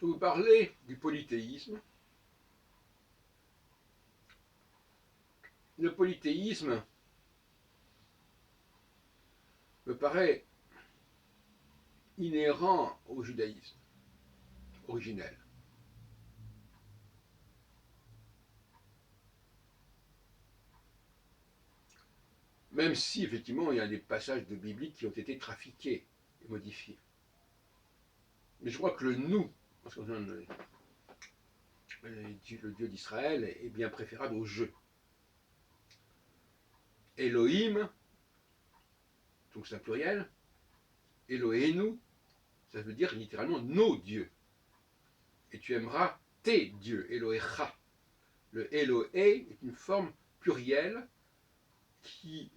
vais vous parler du polythéisme. Le polythéisme me paraît inhérent au judaïsme originel. Même si, effectivement, il y a des passages de bibliques qui ont été trafiqués et modifiés. Mais je crois que le nous, parce que le Dieu d'Israël, est bien préférable au je. Elohim, donc c'est un pluriel. Elohenu, ça veut dire littéralement nos dieux. Et tu aimeras tes dieux, Elohecha. Le Elohe est une forme plurielle qui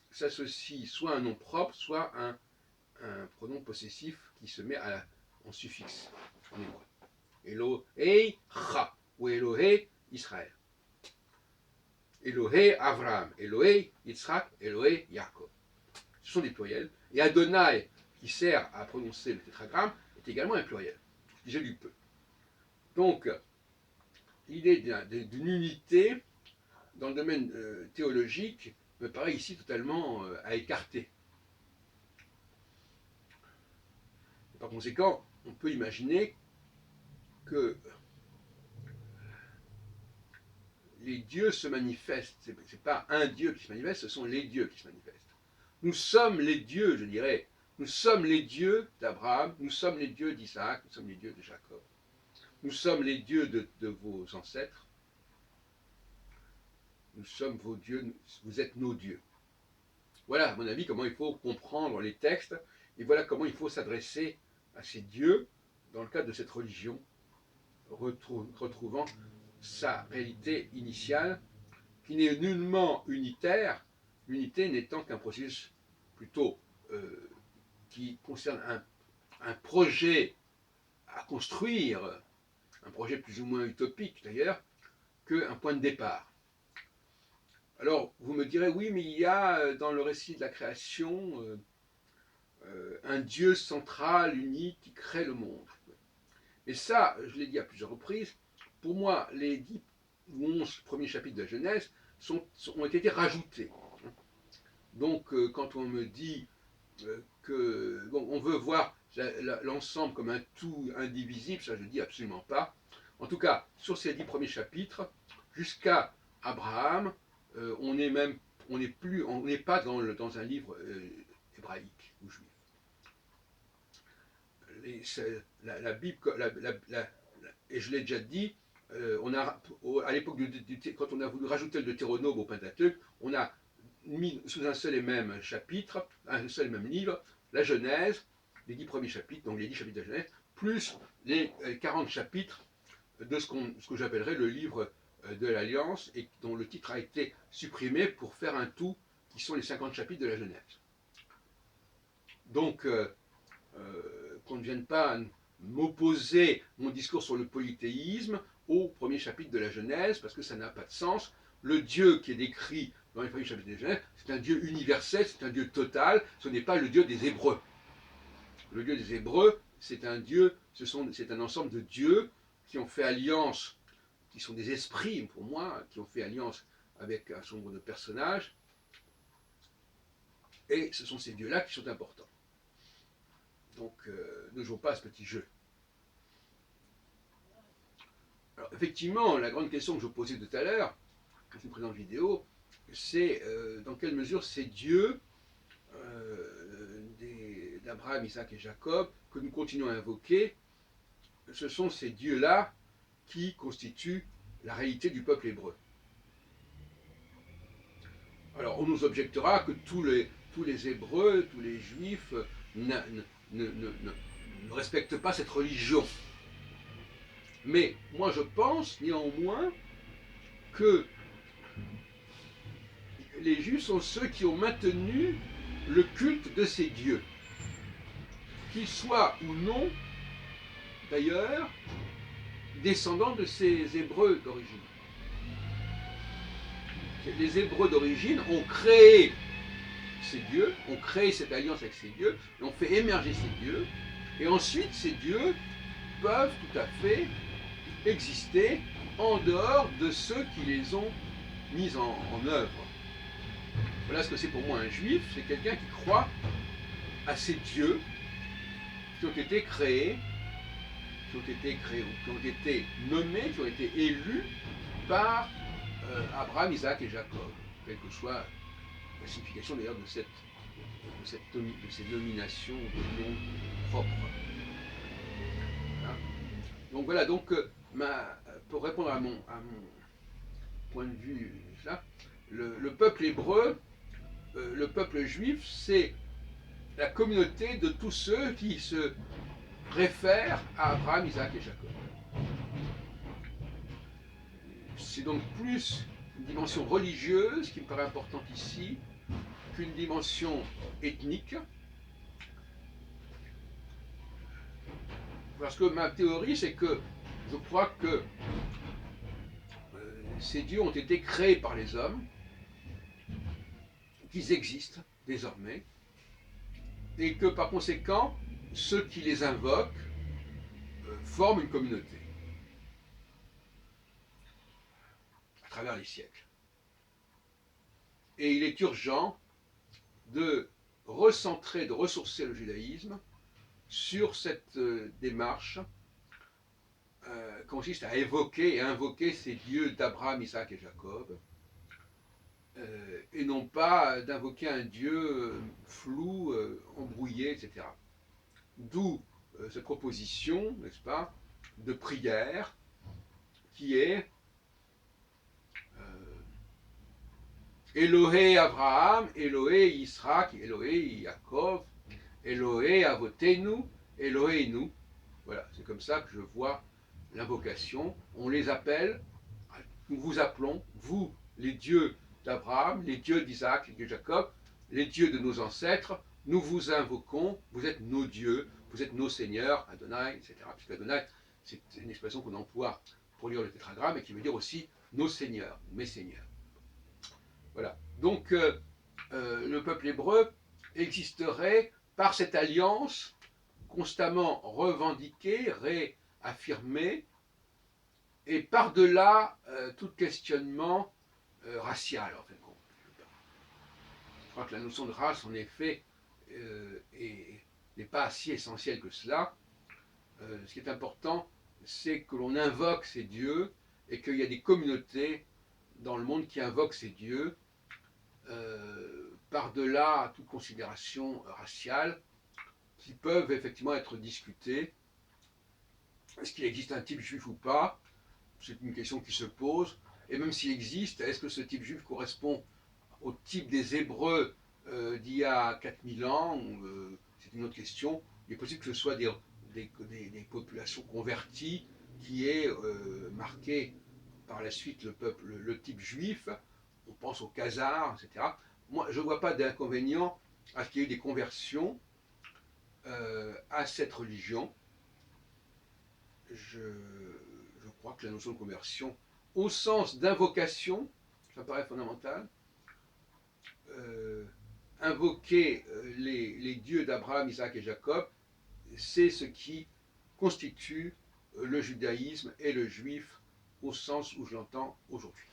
s'associe soit à un nom propre, soit à un pronom possessif qui se met en suffixe en hébreu. Elohecha ou Elohe Israël. Elohe Avraham, Elohe Yitzhak, Elohe Yaakov. Ce sont des pluriels. Et Adonai, qui sert à prononcer le tétragramme, est également un pluriel. J'ai lu peu. Donc, l'idée d'une unité dans le domaine théologique me paraît ici totalement à écarter. Par conséquent, on peut imaginer que les dieux se manifestent. Ce n'est pas un dieu qui se manifeste, ce sont les dieux qui se manifestent. Nous sommes les dieux, je dirais. Nous sommes les dieux d'Abraham, nous sommes les dieux d'Isaac, nous sommes les dieux de Jacob. Nous sommes les dieux de vos ancêtres. Nous sommes vos dieux, vous êtes nos dieux. Voilà, à mon avis, comment il faut comprendre les textes, et voilà comment il faut s'adresser à ces dieux dans le cadre de cette religion, retrouvant sa réalité initiale, qui n'est nullement unitaire, l'unité n'étant qu'un processus plutôt qui concerne un projet à construire, un projet plus ou moins utopique d'ailleurs, qu'un point de départ. Alors, vous me direz, oui, mais il y a dans le récit de la création un Dieu central, unique, qui crée le monde. Et ça, je l'ai dit à plusieurs reprises, pour moi, les 10 ou 11 premiers chapitres de la Genèse ont été rajoutés. Donc, quand on me dit qu'on veut voir l'ensemble comme un tout indivisible, ça je ne dis absolument pas. En tout cas, sur ces 10 premiers chapitres, jusqu'à Abraham, on n'est pas dans un livre hébraïque ou juif. La Bible, et je l'ai déjà dit, à l'époque, quand on a voulu rajouter le Deutéronome au Pentateuque, on a mis sous un seul et même chapitre, un seul et même livre, la Genèse, les 10 premiers chapitres, donc les 10 chapitres de la Genèse, plus les 40 chapitres de ce que j'appellerais le livre de l'Alliance, et dont le titre a été supprimé pour faire un tout, qui sont les 50 chapitres de la Genèse. Donc, qu'on ne vienne pas m'opposer mon discours sur le polythéisme au premier chapitre de la Genèse, parce que ça n'a pas de sens. Le Dieu qui est décrit dans les premiers chapitres de la Genèse, c'est un Dieu universel, c'est un Dieu total, ce n'est pas le Dieu des Hébreux. Le Dieu des Hébreux, c'est un Dieu, c'est un ensemble de dieux qui ont fait alliance, qui sont des esprits pour moi, qui ont fait alliance avec un certain nombre de personnages, et ce sont ces dieux-là qui sont importants. Donc, ne jouons pas à ce petit jeu. Alors, effectivement, la grande question que je posais tout à l'heure, dans une présente vidéo, c'est dans quelle mesure ces dieux d'Abraham, Isaac et Jacob, que nous continuons à invoquer, ce sont ces dieux-là qui constituent la réalité du peuple hébreu. Alors, on nous objectera que tous les Hébreux, tous les Juifs ne respectent pas cette religion. Mais moi je pense néanmoins que les Juifs sont ceux qui ont maintenu le culte de ces dieux, qu'ils soient ou non, d'ailleurs, descendants de ces Hébreux d'origine. Les Hébreux d'origine ont créé ces dieux, ont créé cette alliance avec ces dieux, et ont fait émerger ces dieux, et ensuite ces dieux peuvent tout à fait exister en dehors de ceux qui les ont mis en œuvre. Voilà ce que c'est pour moi un juif, c'est quelqu'un qui croit à ces dieux qui ont été créés, ou qui ont été nommés, qui ont été élus par Abraham, Isaac et Jacob, quelle que soit la signification d'ailleurs de ces nominations de noms propres. Voilà. Donc voilà, donc pour répondre à mon point de vue, là, le peuple hébreu, le peuple juif, c'est la communauté de tous ceux qui se réfèrent à Abraham, Isaac et Jacob. C'est donc plus une dimension religieuse qui me paraît importante ici qu'une dimension ethnique. Parce que ma théorie, c'est que je crois que ces dieux ont été créés par les hommes, qu'ils existent désormais, et que par conséquent, ceux qui les invoquent forment une communauté à travers les siècles. Et il est urgent de recentrer, de ressourcer le judaïsme sur cette démarche consiste à évoquer et invoquer ces dieux d'Abraham, Isaac et Jacob, et non pas d'invoquer un Dieu flou, embrouillé, etc. D'où cette proposition, n'est-ce pas, de prière qui est Elohé Abraham, Elohé Yitzhak, Elohé Yaakov, Elohé Avotenu, Elohenu. Voilà, c'est comme ça que je vois l'invocation. On les appelle, nous vous appelons, vous, les dieux d'Abraham, les dieux d'Isaac, les dieux de Jacob, les dieux de nos ancêtres, nous vous invoquons, vous êtes nos dieux, vous êtes nos seigneurs, Adonai, etc. Puisque Adonai, c'est une expression qu'on emploie pour lire le tétragramme et qui veut dire aussi nos seigneurs, mes seigneurs. Voilà. Donc, le peuple hébreu existerait par cette alliance constamment revendiquée, réaffirmée, et par-delà tout questionnement racial, en fin de compte. Je crois que la notion de race, en effet, n'est pas si essentielle que cela. Ce qui est important, c'est que l'on invoque ces dieux et qu'il y a des communautés dans le monde qui invoquent ces dieux par-delà toute considération raciale, qui peuvent effectivement être discutées. Est-ce qu'il existe un type juif ou pas? C'est une question qui se pose. Et même s'il existe, est-ce que ce type juif correspond au type des Hébreux d'il y a 4000 ans? C'est une autre question. Il est possible que ce soit des populations converties qui aient marqué par la suite le type juif. On pense aux Khazars, etc. Moi, je ne vois pas d'inconvénient à ce qu'il y ait des conversions à cette religion. Je crois que la notion de conversion, au sens d'invocation, ça paraît fondamental. Invoquer les dieux d'Abraham, Isaac et Jacob, c'est ce qui constitue le judaïsme et le juif au sens où je l'entends aujourd'hui.